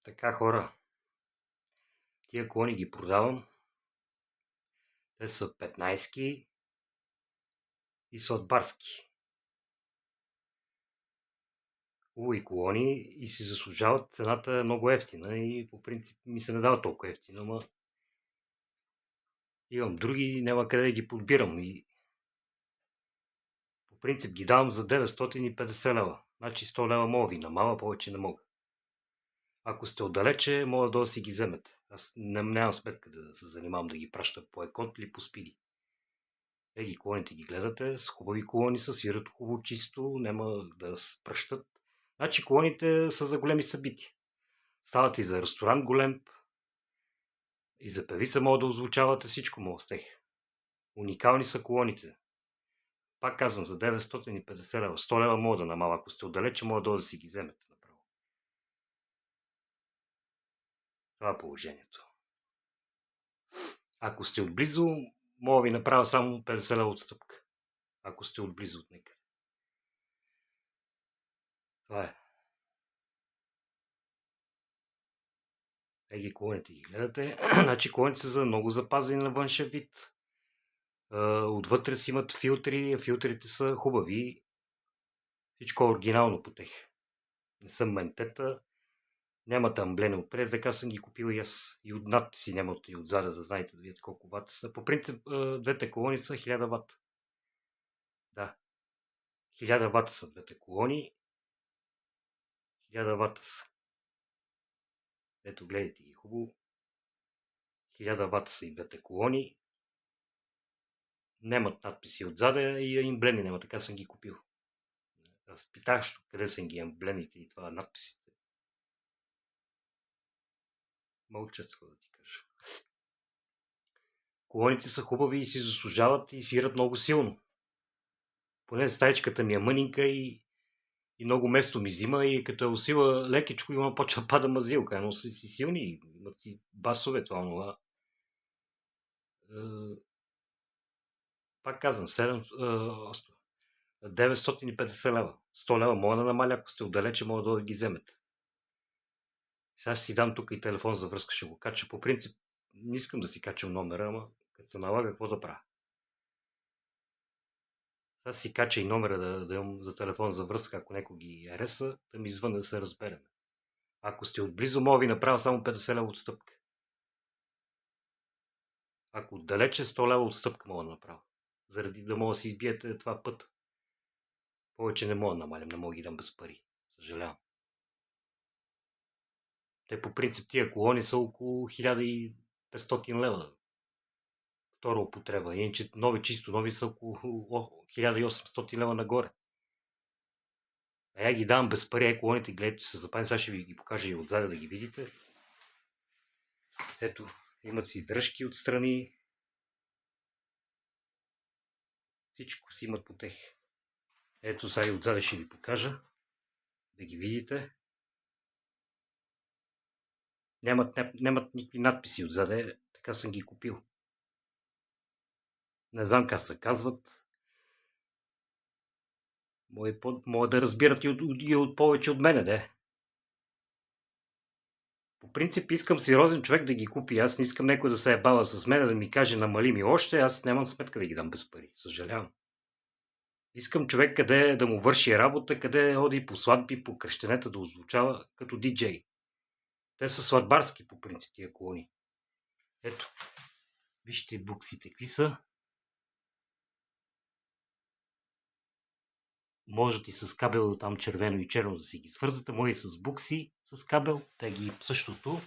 Така, хора, тия колони ги продавам. Те са 15 и са от барски. Хубави колони и си заслужават. Цената е много ефтина и по принцип ми се не дава толкова ефтино, но имам други, няма къде да ги подбирам. И по принцип ги давам за 950 лева. Значи 100 лева мога ви намаля, повече не мога. Ако сте отдалече, мога да си ги вземете. Аз нямам сметка да се занимавам да ги праща по Еконт или по Спиди. Ги колоните ги гледате, с хубави колони са, свират хубаво чисто, няма да пръщат. Значи колоните са за големи събития. Стават и за ресторант голем, и за певица могат да озвучавате, всичко мога с тях. Уникални са колоните. Пак казвам, за 950 лева. 100 лева мога да намаля. Ако сте отдалече, мога да си ги вземете направо. Това е положението. Ако сте отблизо, мога ви направя само 50 лева отстъпка. Ако сте отблизо от някъде. Това е. Ги колоните ги гледате. Значи колоните са за много запазени на външен вид. Отвътре си имат филтри. Филтрите са хубави. Всичко е оригинално по тях. Не съм ментета. Нямат амблени отпред, така съм ги купил и аз. И от надписи нямат и отзаде, да знаете, да видите колко вата са. По принцип, двете колони са 1000 вата. Да. 1000 вата са двете колони. 1000 вата са. Ето, гледайте ги хубаво. 1000 вата са и двете колони. Нямат надписи отзаде и емблеми няма, така съм ги купил. Аз питах, къде са ги емблемите и това надписите. Мълчат, да ти кажа. Колоните са хубави и си заслужават и свират много силно. Поне стаечката ми е мънинка и много место ми взима и като е усила лекичко има почва пада мазилка, но са си силни, имат си басове, това. Пак казвам, 950 лева. 100 лева мога да намаля, ако сте отдалече, мога да ги вземете. Сега ще си дам тук и телефон за връзка, ще го кача. По принцип, не искам да си качам номера, ама като се налага, какво да правя? Сега си кача и номера да имам за телефон за връзка, ако някой ги хареса, да ми извън да се разберем. Ако сте отблизо, мога ви направя само 50 лева отстъпка. Ако отдалече, 100 лева отстъпка мога да направя. Заради да мога да си избиете това път. Повече не мога да намалям, не мога да ги дам без пари. Съжалявам. Те по принцип тия колони са около 1500 лева. Втора употреба. Иначе нови, чисто нови са около 1800 лева нагоре. А я ги давам без пари, колоните, гледайте, че са запазени. Сега ще ви ги покажа и отзаде да ги видите. Ето, имат си дръжки отстрани. Всичко си имат по тех. Ето сега и отзаде ще ви покажа. Да ги видите. Нямат никакви надписи отзаде. Така съм ги купил. Не знам как се казват. Могат да разбират и от повече от мене, де. По принцип искам сериозен човек да ги купи. Аз не искам някой да се ебава с мен, да ми каже намали ми още. Аз нямам сметка да ги дам без пари. Съжалявам. Искам човек къде да му върши работа, къде ходи по сватби, по кръщенета да озвучава като диджей. Те са сватбарски по принцип тия колони. Ето. Вижте буксите какви са. Можете и с кабел там червено и черно да си ги свързате. Може и с букси, с кабел. Те ги същото.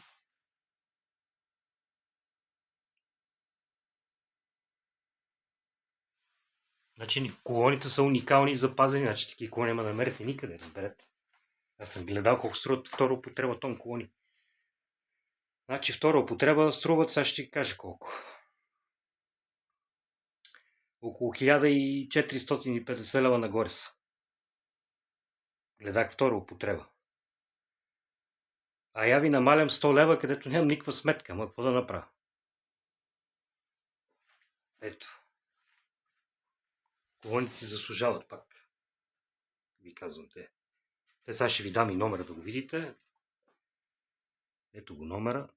Значи колоните са уникални и запазени. Значи такива колони няма да намерите никъде, разберете. Аз съм гледал колко струват втора употреба тон колони. Значи втора употреба струват, сега ще ти кажа колко. Около 1450 лева нагоре са. Гледах втора употреба. А я ви намалям 100 лева, където нямам никаква сметка. Ама какво да направя? Ето. Колоните си заслужават пак. Ви казвам те. Те сега ще ви дам и номера да го видите. Ето го номера.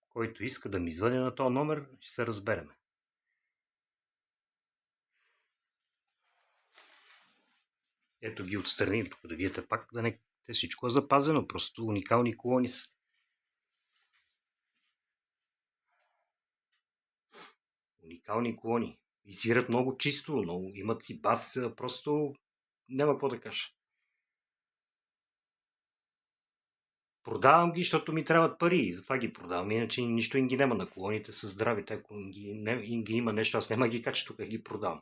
Който иска да ми звъни на този номер, ще се разбереме. Ето ги отстрани, тук да видите пак, да не те всичко е запазено, просто уникални колони са. Уникални колони. И свират много чисто, но имат си бас, просто няма какво да кажа. Продавам ги, защото ми трябват пари и затова ги продавам. Иначе нищо им ги няма на колоните, са здравите. Ако им ги има нещо, аз няма ги кача тук, ги продавам.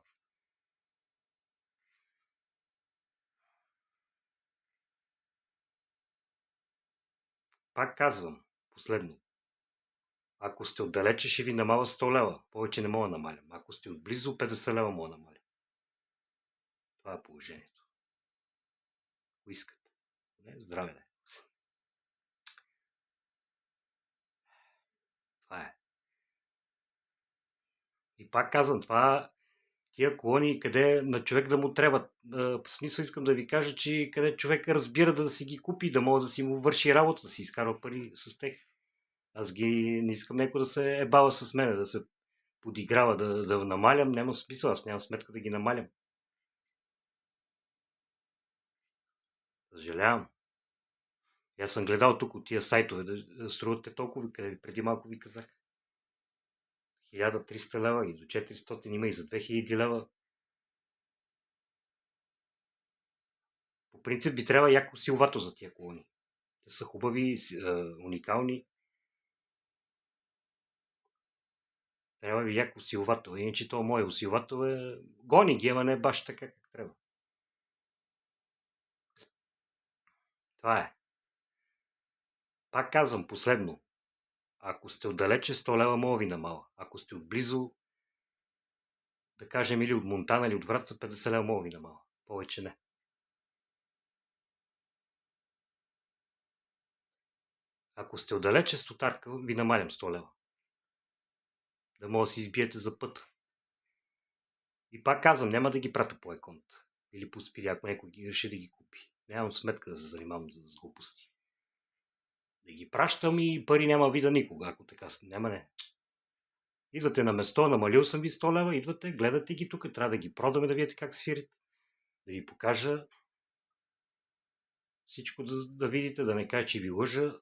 Пак казвам, последно. Ако сте отдалече, ще ви намаля 100 лева. Повече не мога да намалям. Ако сте отблизо, 50 лева мога да намалям. Това е положението. Ако искате. Не, здраве да е. Това е. И пак казвам, тия колони, къде на човек да му трябва. В смисъл искам да ви кажа, че къде човек разбира да си ги купи, да може да си му върши работа, да си изкарва пари с тех. Аз не искам някой да се ебава с мен, да се подиграва, да намалям. Няма смисъл, аз нямам сметка да ги намалям. Съжалявам. Аз съм гледал тук от тия сайтове, да струвате толкова, къде преди малко ви казах. 1300 лева и до 400 има и за 2000 лева. По принцип би трябва яко силвато за тия колони. Те са хубави, уникални. Трябва ви яко усилвател. Иначе то мое усилвател гони ги, ама не баш така как трябва. Това е. Пак казвам последно. Ако сте отдалече, 100 лева мога ви намала. Ако сте отблизо, да кажем или от Монтана или от Враца, 50 лева мога ви намала. Повече не. Ако сте отдалече, стотарка ви намалям 100 лева. Да може да си избиете за път. И пак казвам, няма да ги пратя по еконт. Или по спиди, ако някой ги реши да ги купи. Нямам сметка да се занимавам с глупости. Да ги пращам и пари няма вида никога, ако така няма не. Идвате на место, намалил съм ви 100 лева, идвате, гледате ги тук, трябва да ги продаме, да видите как свирят. Да ви покажа всичко да видите, да не кажа, че ви лъжа.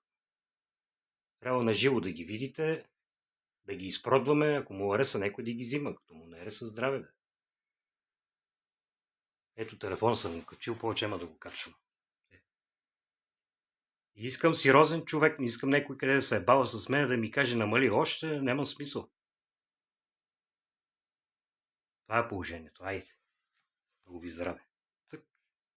Трябва на живо да ги видите, да ги изпродваме, ако му хареса някой да ги взима, като му не хареса здраве. Да. Ето телефона съм го качил, повече няма да го качвам. И искам сериозен човек, не искам някой къде да се ебава с мен да ми каже намали още, няма смисъл. Това е положението. Айде. Много ви здраве.